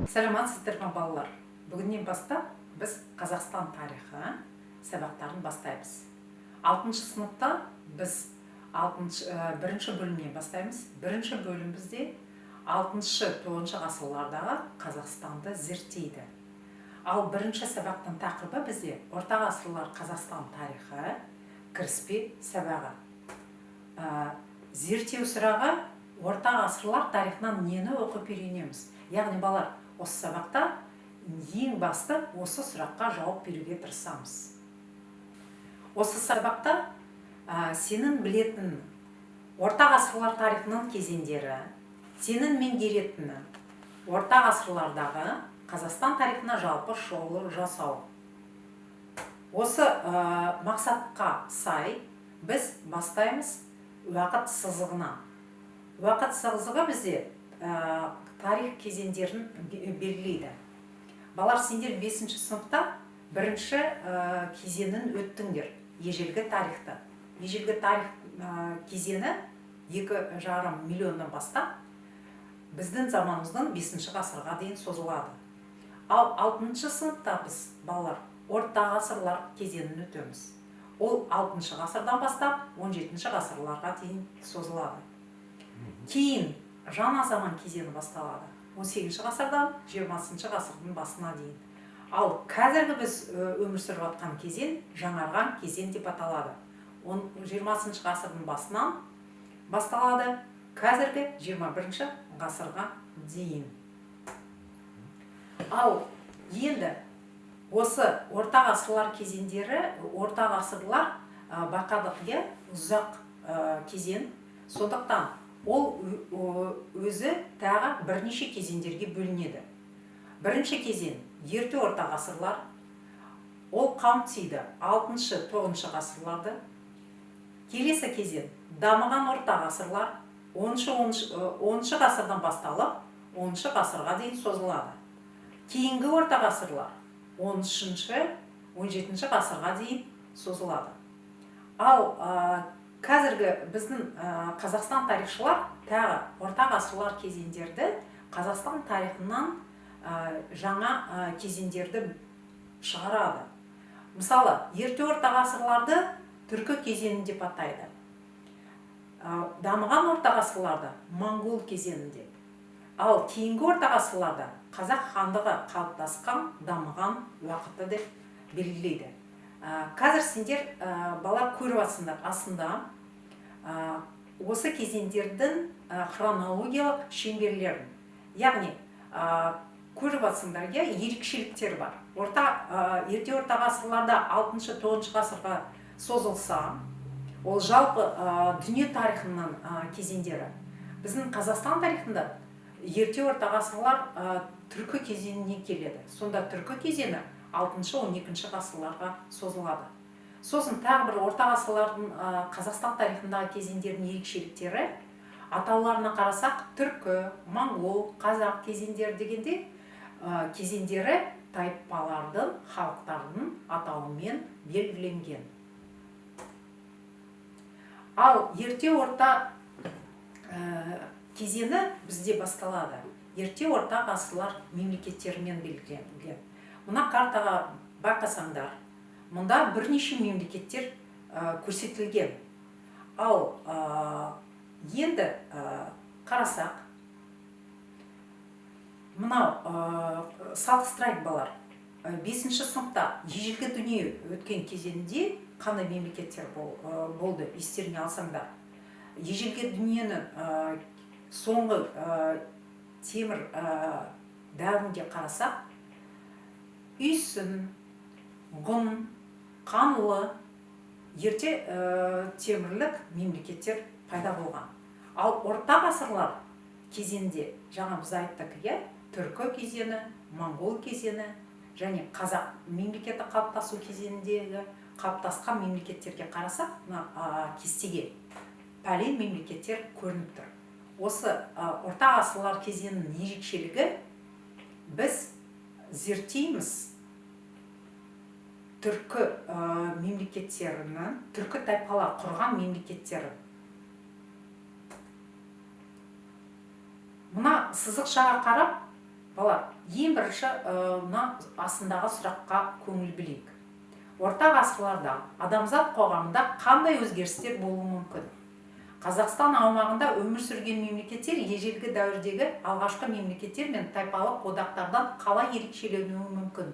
Саламатсыздар ма балалар? Бүгіннен бастап біз Қазақстан тарихы сабақтарын бастаймыз. 6-шы сыныпта біз бірінші бөлімнен бастаймыз. Бірінші бөлім бізде 6-9 ғасырлардағы Қазақстанды зерттейді. Ал бірінші сабақтың тақырыбы бізде орта ғасырлар Қазақстан тарихы кіріспе сабағы. Зерттеу сұрағы орта ғасырлар тарихынан нені оқып үйренеміз? Яғни балалар, осы сабақта ең басты осы сұраққа жауап беруге тырысамыз. Осы сабақта сенің білетін орта ғасырлар тарихының кезеңдері, сенің меңгеретін орта ғасырлардағы Қазақстан тарихына жалпы шолу жасау. Осы мақсатқа сай біз бастаймыз уақыт сызығынан. Уақыт сызығы бізде тарих кезеңдерін белгілейді. Балалар, сендер 5-ші сыныпта бірінші кезеңін өттіңдер, ежелгі тарихты. Ежелгі тарих кезеңі 2,5 миллионнан бастап біздің заманымыздан 5-ші ғасырға дейін созылады. Ал 6-шы сыныпта біз, балалар, орта ғасырлар кезеңін өтеміз. Ол 6-шы ғасырдан бастап 17-ші ғасырларға дейін созылады. Кейін жаңа заман кезеңі басталады. 18-ші ғасырдан 20-ші ғасырдың басына дейін. Ал қазіргі біз өмір сүріп жатқан кезең жаңарған кезең деп аталады. 20-ші ғасырдың басынан басталады, қазіргі 21-ші ғасырға дейін. Ал енді осы орта ғасырлар кезеңдері, орта ғасырлар бақадық ұзақ кезең, сондықтан ол өзі тағы бірнеше кезеңдерге бөлінеді. Бірінші кезең ерте орта ғасырлар, ол қамтиды 6-9 ғасырларды. Келесі кезең дамыған орта ғасырлар 10-шы ғасырдан басталып 10-шы ғасырға дейін созылады. Кейінгі орта ғасырлар 13-17 ғасырға дейін созылады. Ал қазіргі біздің Қазақстан тарихшылар тағы орта ғасырлар кезеңдерді Қазақстан тарихынан жаңа кезеңдерді шығарады. Мысалы, ерте орта ғасырларды түркі кезеңі деп атайды. Дамыған орта ғасырларды моңғол кезеңі деп. Ал кейінгі орта ғасырларда қазақ хандығы қалыптасқан дамыған уақыты деп белгілейді. Қазір сендер балалар көріп жатсыңдар, астында осы кезеңдердің хронологиялық шеңберлерін. Яғни көріп жатсыңдар, ерекшеліктер бар. Ерте орта ғасырларда 6-9 ғасырға созылса, ол жалпы дүние тарихынан кезеңдері. Біздің Қазақстан тарихында ерте орта ғасырлар түркі кезеңіне келеді. Сонда түркі кезеңі 6-12 ғасырларға созылады. Сосын тағы бір орта ғасырлардың Қазақстан тарихындағы кезеңдердің ерекшеліктері, атауларына қарасақ, түркі, моңғол, қазақ кезеңдері дегенде кезеңдері тайпалардың, халықтардың атауымен белгіленген. Ал ерте орта кезеңі бізде басталады. Ерте орта ғасырлар мемлекеттерімен белгіленген. Мына картаға байқасаңдар, мұнда бірнеше мемлекеттер көрсетілген. Ал енді қарасақ, мынау салыстырайық балалар. 5-ші сыныпта ежелгі дүние өткен кезеңде қандай мемлекеттер болды, естеріне алсаңдар. Ежелгі дүниенің соңғы темір дәуірінде қарасақ, Үйсін, Ғұн, Қанлы, ерте темірлік мемлекеттер пайда болған. Ал орта ғасырлар кезеңде жаңа біз айттық, түркі кезеңі, моңғол кезеңі және қазақ мемлекеті қалыптасу кезеңіндегі қалыптасқан мемлекеттерге қарасақ, кестеге пәлен мемлекеттер көрініп тұр. Осы орта ғасырлар кезеңінің ерекшелігі, біз зерттейміз түркі мемлекеттерінің, түркі тайпалар құрған мемлекеттері. Мына сызықшаға қарап, балар, ең бірінші мына астындағы сұраққа көңіл білейік. Орта ғасырларда адамзат қоғамында қандай өзгерістер болуы мүмкін? Қазақстан аумағында өмір сүрген мемлекеттер ежелгі дәуірдегі алғашқы мемлекеттер мен тайпалық одақтардан қалай ерекшеленуі мүмкін?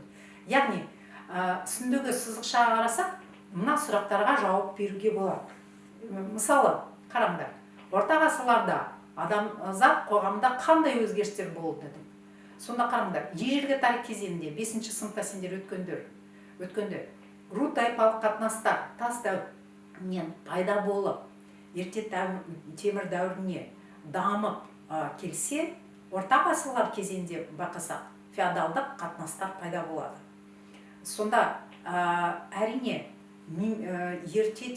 Яғни, үстіндегі сызықшаға қарасақ, мына сұрақтарға жауап беруге болады. Мысалы, қараңдар, орта ғасырларда адамзат қоғамында қандай өзгерістер болды деп. Сонда қараңдар, ежелгі тарих кезеңінде 5-ші сыныпта сендер өткенде ру тайпалық қатынастар тас дәуірінен пайда болып, ерте темір дәуіріне дамып келсе, орта ғасырлар кезеңінде байқасақ, феодалдық қатынастар пайда болады. Сонда әрине ерте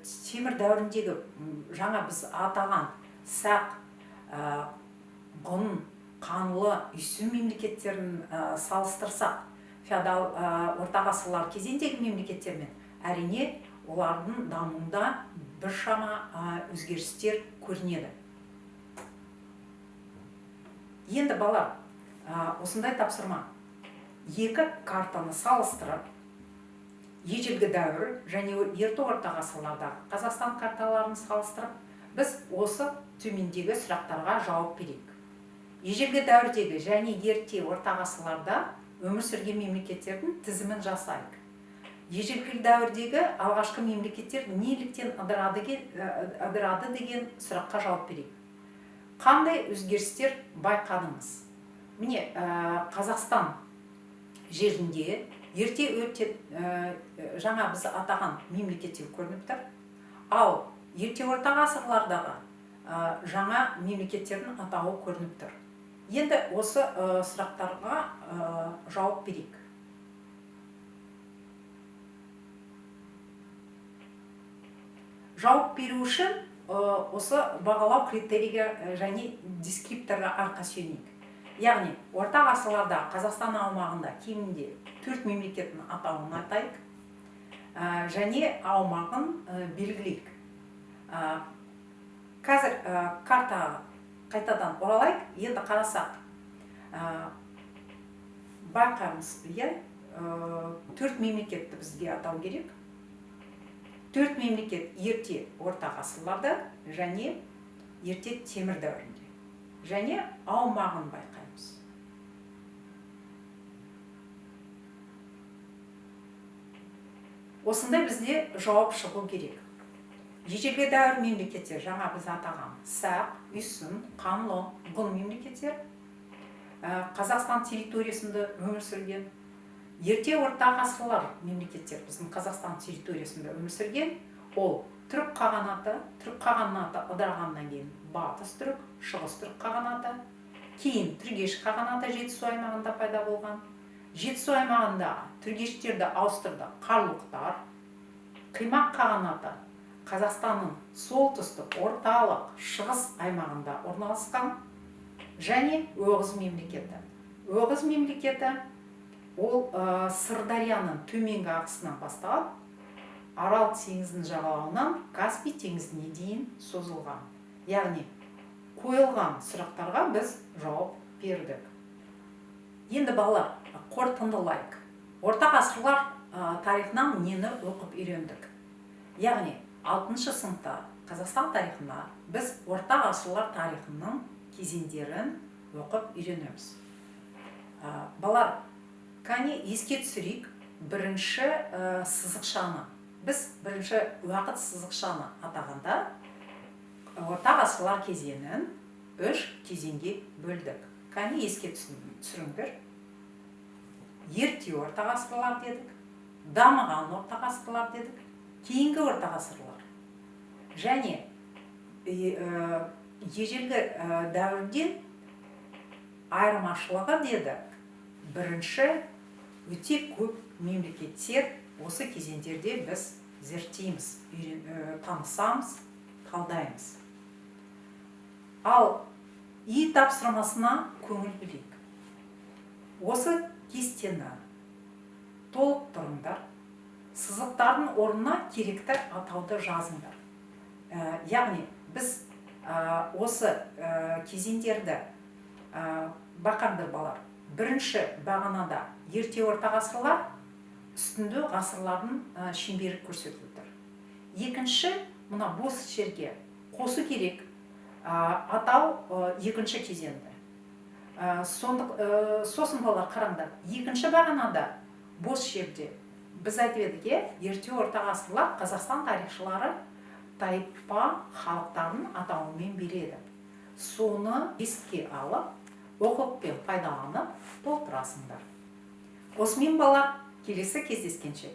темір дәуіріндегі жаңа біз атаған сақ, ғұн, қанлы, үйсін мемлекеттерін салыстырсақ, феодал орта ғасырлар кезеңдегі мемлекеттермен, әрине олардың дамуында біршама өзгерістер көрінеді. Енді балар, осындай тапсырма. Екі картаны салыстырып, ежелгі дәуір және ерте орта ғасырлардағы Қазақстан карталарын салыстырып, біз осы төмендегі сұрақтарға жауап берейік. Ежелгі дәуірдегі және ерте орта ғасырларда өмір сүрген мемлекеттердің тізімін жасайық. Ежелгі дәуірдегі алғашқы мемлекеттер неліктен ыдырады деген сұраққа жауап берейік. Қандай өзгерістер байқадыңыз? Міне, Қазақстан жерінде ерте жаңа біз атаған мемлекеттер көрініп тұр. Ал ерте орта ғасырлардағы жаңа мемлекеттердің атауы көрініп тұр. Енді осы сұрақтарға жауап берейік. Жауап беру үшін осы бағалау критерийге және дескрипторға арқа сүйенейік. Яғни, орта ғасырларда Қазақстан аумағында кемінде 4 мемлекеттің атауын атайық және аумағын белгілейік. Қазір картаға қайтадан оралайық. Енді қарасақ, байқаймыз, 4 мемлекетті бізге атау керек. 4 мемлекет ерте орта ғасырларда және ерте темір дәуірінде. Және аумағын байқаймыз. Осындай бізде жауап шығу керек. Ежелгі дәуір мемлекеттер жаңа біз атаған сақ, үйсін, қанлы, ғұн мемлекеттер Қазақстан территориясында өмір сүрген. Ерте орта ғасырлар мемлекеттер біздің Қазақстан территориясында өмір сүрген. Ол түрік қағанаты ыдырағаннан кейін батыс түрік, шығыс түрік қағанаты, кейін түргеш қағанаты Жетісу аймағында пайда болған. Жетісу аймағында түргештерді ауыстырды қарлұқтар. Қимақ қағанаты Қазақстанның солтүстік, орталық, шығыс аймағында орналасқан. Және Оғыз мемлекеті. Оғыз мемлекеті ол Сырдарияның төменгі ағысынан басталып, Арал теңізінің жағалауынан Каспий теңізіне дейін созылған. Яғни, қойылған сұрақтарға біз жауап бердік. Енді балалар, қорытындылайық. Орта ғасырлар тарихынан нені оқып үйрендік? Яғни, 6-шы сыныпта Қазақстан тарихына біз орта ғасырлар тарихының кезеңдерін оқып үйренеміз. Балалар, кәне еске түсірейік бірінші сызықшаны. Біз бірінші уақыт сызықшаны атағанда орта ғасырлар кезеңін 3 кезеңге бөлдік. Кәне еске түсіріңдер. Ерте орта ғасырлар дедік, дамыған орта ғасырлар дедік, кейінгі орта ғасырлар. Және ежелгі дәуірден айырмашылығы дедік. Бірінші өте көп мемлекеттер осы кезеңдерде біз зерттейміз, танысамыз, талдаймыз. Ал үй тапсырмасына көңіл білейік. Осы кестені толықтырыңдар, сызықтардың орнына керекті атауды жазыңдар. Яғни біз осы кезеңдерді бақаңдар балар. Бірінші бағанада ерте орта ғасырлар, үстінде ғасырлардың шеңбері көрсетіліп тұр. Екінші, мына бос жерге қосу керек атау екінші кезеңді. Сосын балар қараңдар, екінші бағанада бос жерде біз айтып едік, ерте орта ғасырлар Қазақстан тарихшылары тайпа халықтарын атауымен береді. Соны еске алып, оқып пайдаланып толтырасыңдар. Осымен балар, келесі кездескенше.